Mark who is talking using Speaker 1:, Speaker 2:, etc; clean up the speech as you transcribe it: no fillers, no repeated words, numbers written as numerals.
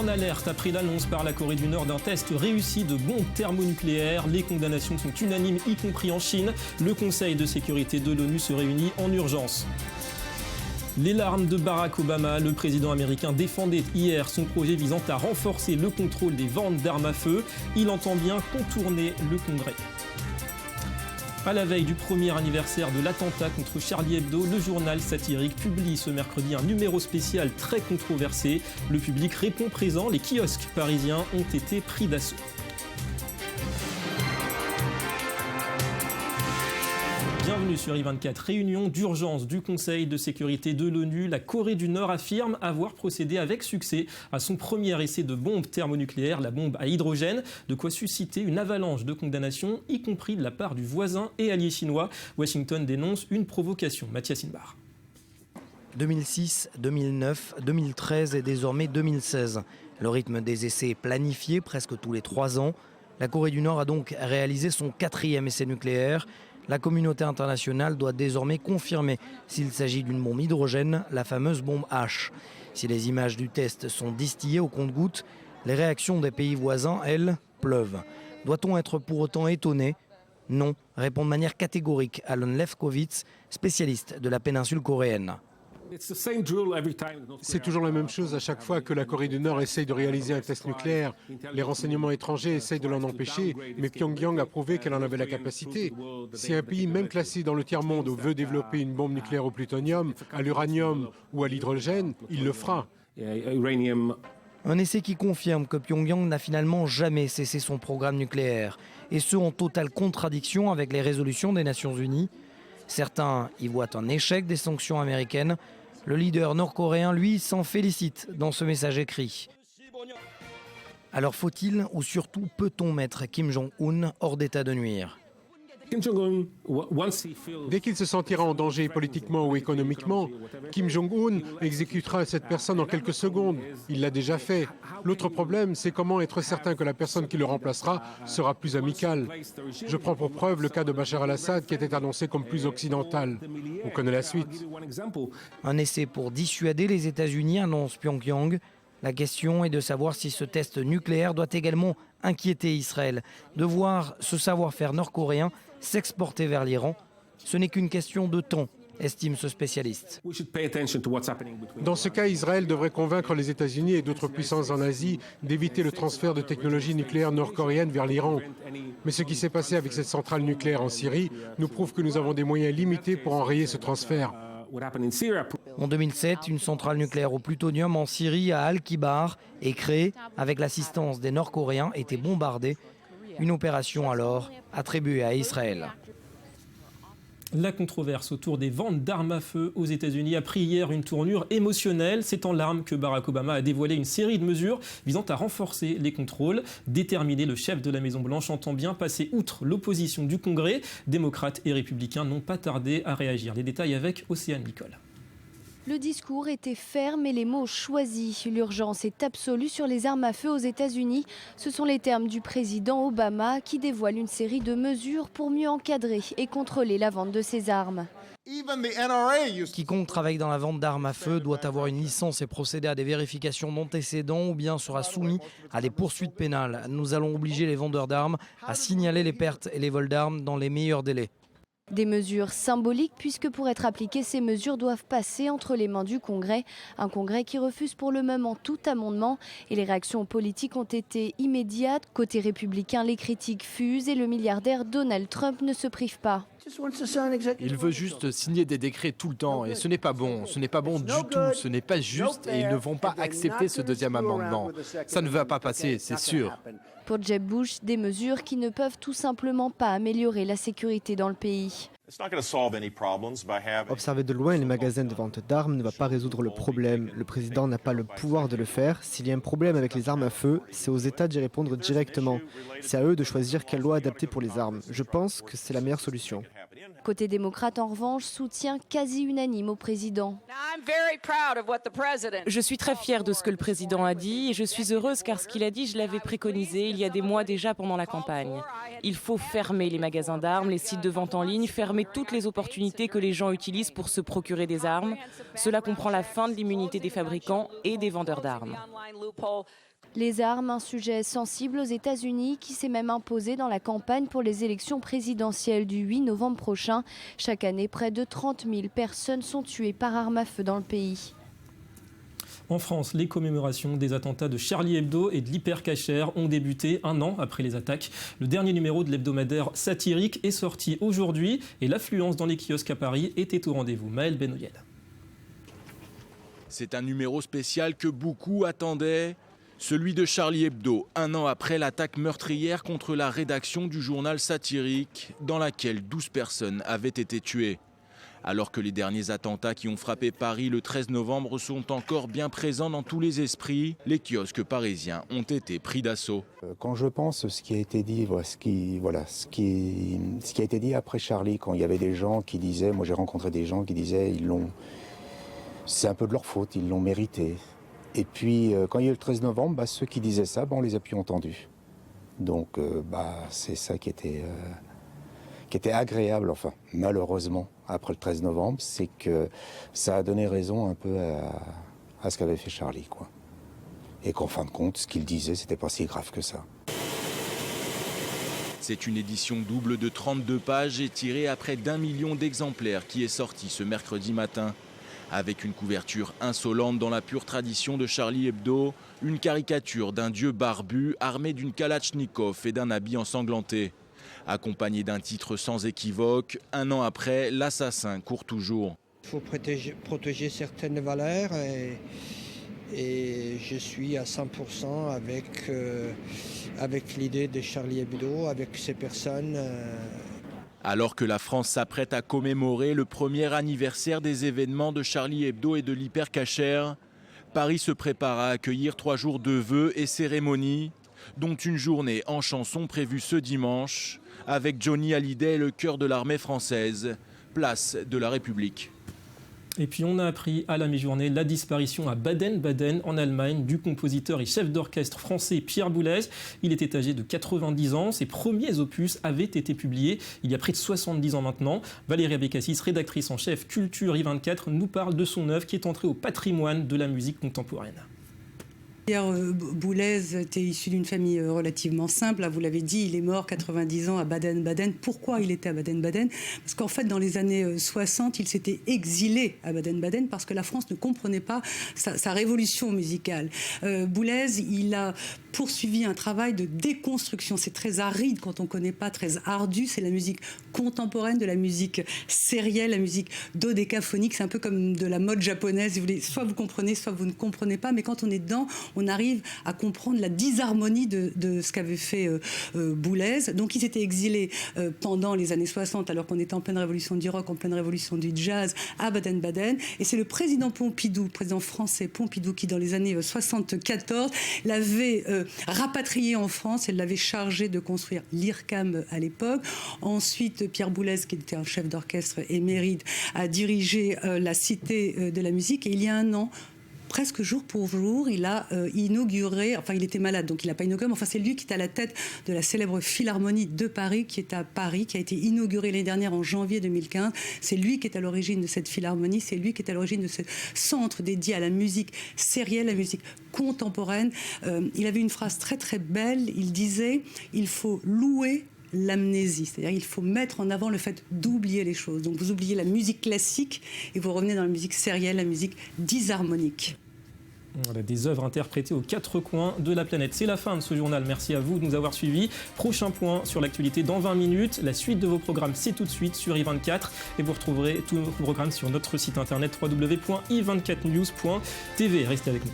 Speaker 1: En alerte après l'annonce par la Corée du Nord d'un test réussi de bombes thermonucléaires. Les condamnations sont unanimes, y compris en Chine. Le Conseil de sécurité de l'ONU se réunit en urgence. Les larmes de Barack Obama, le président américain défendait hier son projet visant à renforcer le contrôle des ventes d'armes à feu. Il entend bien contourner le Congrès. À la veille du premier anniversaire de l'attentat contre Charlie Hebdo, le journal satirique publie ce mercredi un numéro spécial très controversé. Le public répond présent, les kiosques parisiens ont été pris d'assaut. Bienvenue sur I24, réunion d'urgence du Conseil de sécurité de l'ONU. La Corée du Nord affirme avoir procédé avec succès à son premier essai de bombe thermonucléaire, la bombe à hydrogène, de quoi susciter une avalanche de condamnations, y compris de la part du voisin et allié chinois. Washington dénonce une provocation. Mathias Inbar.
Speaker 2: 2006, 2009, 2013 et désormais 2016. Le rythme des essais est planifié presque tous les 3 ans. La Corée du Nord a donc réalisé son 4e essai nucléaire. La communauté internationale doit désormais confirmer s'il s'agit d'une bombe hydrogène, la fameuse bombe H. Si les images du test sont distillées au compte-gouttes, les réactions des pays voisins, elles, pleuvent. Doit-on être pour autant étonné ? Non, répond de manière catégorique Alon Lefkowitz, spécialiste de la péninsule coréenne.
Speaker 3: C'est toujours la même chose à chaque fois que la Corée du Nord essaye de réaliser un test nucléaire. Les renseignements étrangers essayent de l'en empêcher, mais Pyongyang a prouvé qu'elle en avait la capacité. Si un pays, même classé dans le tiers-monde, veut développer une bombe nucléaire au plutonium, à l'uranium ou à l'hydrogène, il le fera.
Speaker 2: Un essai qui confirme que Pyongyang n'a finalement jamais cessé son programme nucléaire, et ce en totale contradiction avec les résolutions des Nations Unies. Certains y voient un échec des sanctions américaines. Le leader nord-coréen, lui, s'en félicite dans ce message écrit. Alors faut-il ou surtout peut-on mettre Kim Jong-un hors d'état de nuire ?
Speaker 3: Dès qu'il se sentira en danger politiquement ou économiquement, Kim Jong-un exécutera cette personne en quelques secondes. Il l'a déjà fait. L'autre problème, c'est comment être certain que la personne qui le remplacera sera plus amicale. Je prends pour preuve le cas de Bachar al-Assad qui était annoncé comme plus occidental. On connaît la suite.
Speaker 2: Un essai pour dissuader les États-Unis, annonce Pyongyang. La question est de savoir si ce test nucléaire doit également inquiéter Israël, de voir ce savoir-faire nord-coréen s'exporter vers l'Iran. Ce n'est qu'une question de temps, estime ce spécialiste.
Speaker 3: Dans ce cas, Israël devrait convaincre les États-Unis et d'autres puissances en Asie d'éviter le transfert de technologies nucléaires nord-coréennes vers l'Iran. Mais ce qui s'est passé avec cette centrale nucléaire en Syrie nous prouve que nous avons des moyens limités pour enrayer ce transfert.
Speaker 2: En 2007, une centrale nucléaire au plutonium en Syrie à Al-Kibar est créée avec l'assistance des Nord-Coréens et était bombardée. Une opération alors attribuée à Israël.
Speaker 1: La controverse autour des ventes d'armes à feu aux États-Unis a pris hier une tournure émotionnelle. C'est en larmes que Barack Obama a dévoilé une série de mesures visant à renforcer les contrôles. Déterminé, le chef de la Maison-Blanche entend bien passer outre l'opposition du Congrès. Démocrates et républicains n'ont pas tardé à réagir. Les détails avec Océane Nicole.
Speaker 4: Le discours était ferme et les mots choisis. L'urgence est absolue sur les armes à feu aux États-Unis. Ce sont les termes du président Obama qui dévoile une série de mesures pour mieux encadrer et contrôler la vente de ces armes.
Speaker 2: Quiconque travaille dans la vente d'armes à feu doit avoir une licence et procéder à des vérifications d'antécédents ou bien sera soumis à des poursuites pénales. Nous allons obliger les vendeurs d'armes à signaler les pertes et les vols d'armes dans les meilleurs délais.
Speaker 4: Des mesures symboliques puisque pour être appliquées, ces mesures doivent passer entre les mains du Congrès. Un Congrès qui refuse pour le moment tout amendement et les réactions politiques ont été immédiates. Côté républicain, les critiques fusent et le milliardaire Donald Trump ne se prive pas.
Speaker 5: Il veut juste signer des décrets tout le temps et ce n'est pas bon, ce n'est pas bon du tout, ce n'est pas juste et ils ne vont pas accepter ce deuxième amendement. Ça ne va pas passer, c'est sûr.
Speaker 4: Pour Jeb Bush, des mesures qui ne peuvent tout simplement pas améliorer la sécurité dans le pays.
Speaker 6: Observer de loin les magasins de vente d'armes ne va pas résoudre le problème. Le président n'a pas le pouvoir de le faire. S'il y a un problème avec les armes à feu, c'est aux États d'y répondre directement. C'est à eux de choisir quelle loi adapter pour les armes. Je pense que c'est la meilleure solution.
Speaker 4: Côté démocrate, en revanche, soutien quasi unanime au président.
Speaker 7: Je suis très fière de ce que le président a dit et je suis heureuse car ce qu'il a dit, je l'avais préconisé il y a des mois déjà pendant la campagne. Il faut fermer les magasins d'armes, les sites de vente en ligne, fermer toutes les opportunités que les gens utilisent pour se procurer des armes. Cela comprend la fin de l'immunité des fabricants et des vendeurs d'armes.
Speaker 4: Les armes, un sujet sensible aux États-Unis qui s'est même imposé dans la campagne pour les élections présidentielles du 8 novembre prochain. Chaque année, près de 30 000 personnes sont tuées par arme à feu dans le pays.
Speaker 1: En France, les commémorations des attentats de Charlie Hebdo et de l'Hyper Cacher ont débuté un an après les attaques. Le dernier numéro de l'hebdomadaire satirique est sorti aujourd'hui et l'affluence dans les kiosques à Paris était au rendez-vous. Maël Benoyel.
Speaker 8: C'est un numéro spécial que beaucoup attendaient. Celui de Charlie Hebdo, un an après l'attaque meurtrière contre la rédaction du journal satirique, dans laquelle 12 personnes avaient été tuées. Alors que les derniers attentats qui ont frappé Paris le 13 novembre sont encore bien présents dans tous les esprits, les kiosques parisiens ont été pris d'assaut.
Speaker 9: Quand je pense ce qui a été dit, ce qui a été dit après Charlie, quand il y avait des gens qui disaient, moi j'ai rencontré des gens qui disaient, c'est un peu de leur faute, ils l'ont mérité. Et puis, quand il y a eu le 13 novembre, ceux qui disaient ça, on les a plus entendus. Donc, c'est ça qui était agréable, enfin, malheureusement, après le 13 novembre, c'est que ça a donné raison un peu à ce qu'avait fait Charlie, quoi. Et qu'en fin de compte, ce qu'il disait, c'était pas si grave que ça.
Speaker 8: C'est une édition double de 32 pages et tirée à près d'1 million d'exemplaires qui est sortie ce mercredi matin. Avec une couverture insolente dans la pure tradition de Charlie Hebdo, une caricature d'un dieu barbu armé d'une kalachnikov et d'un habit ensanglanté. Accompagné d'un titre sans équivoque, un an après, l'assassin court toujours.
Speaker 10: Il faut protéger certaines valeurs et je suis à 100% avec l'idée de Charlie Hebdo, avec ces personnes.
Speaker 8: Alors que la France s'apprête à commémorer le premier anniversaire des événements de Charlie Hebdo et de l'Hyper Cacher, Paris se prépare à accueillir 3 jours de vœux et cérémonies, dont une journée en chanson prévue ce dimanche, avec Johnny Hallyday, le cœur de l'armée française, place de la République.
Speaker 1: Et puis on a appris à la mi-journée la disparition à Baden-Baden en Allemagne du compositeur et chef d'orchestre français Pierre Boulez. Il était âgé de 90 ans. Ses premiers opus avaient été publiés il y a près de 70 ans maintenant. Valérie Abécassis, rédactrice en chef Culture I24, nous parle de son œuvre qui est entrée au patrimoine de la musique contemporaine.
Speaker 11: Pierre Boulez était issu d'une famille relativement simple. Vous l'avez dit, il est mort 90 ans à Baden-Baden. Pourquoi il était à Baden-Baden ? Parce qu'en fait, dans les années 60, il s'était exilé à Baden-Baden parce que la France ne comprenait pas sa révolution musicale. Boulez, il a poursuivi un travail de déconstruction. C'est très aride quand on ne connaît pas, très ardu. C'est la musique contemporaine, de la musique sérielle, la musique dodécaphonique. C'est un peu comme de la mode japonaise. Soit vous comprenez, soit vous ne comprenez pas. Mais quand on est dedans, on arrive à comprendre la disharmonie de ce qu'avait fait Boulez. Donc il s'était exilé pendant les années 60, alors qu'on était en pleine révolution du rock, en pleine révolution du jazz, à Baden-Baden. Et c'est le président Pompidou, le président français Pompidou, qui dans les années 74 l'avait rapatrié en France et l'avait chargé de construire l'IRCAM à l'époque. Ensuite, Pierre Boulez, qui était un chef d'orchestre émérite, a dirigé la Cité de la musique. Et il y a un an, presque jour pour jour, il a inauguré, enfin il était malade, donc il n'a pas inauguré, mais enfin c'est lui qui est à la tête de la célèbre Philharmonie de Paris, qui est à Paris, qui a été inaugurée l'année dernière en janvier 2015. C'est lui qui est à l'origine de cette Philharmonie, c'est lui qui est à l'origine de ce centre dédié à la musique sérielle, la musique contemporaine. Il avait une phrase très très belle, il disait « il faut louer l'amnésie », c'est-à-dire il faut mettre en avant le fait d'oublier les choses. Donc vous oubliez la musique classique et vous revenez dans la musique sérielle, la musique disharmonique.
Speaker 1: Voilà, des œuvres interprétées aux 4 coins de la planète. C'est la fin de ce journal. Merci à vous de nous avoir suivis. Prochain point sur l'actualité dans 20 minutes. La suite de vos programmes, c'est tout de suite sur i24. Et vous retrouverez tous nos programmes sur notre site internet www.i24news.tv. Restez avec nous.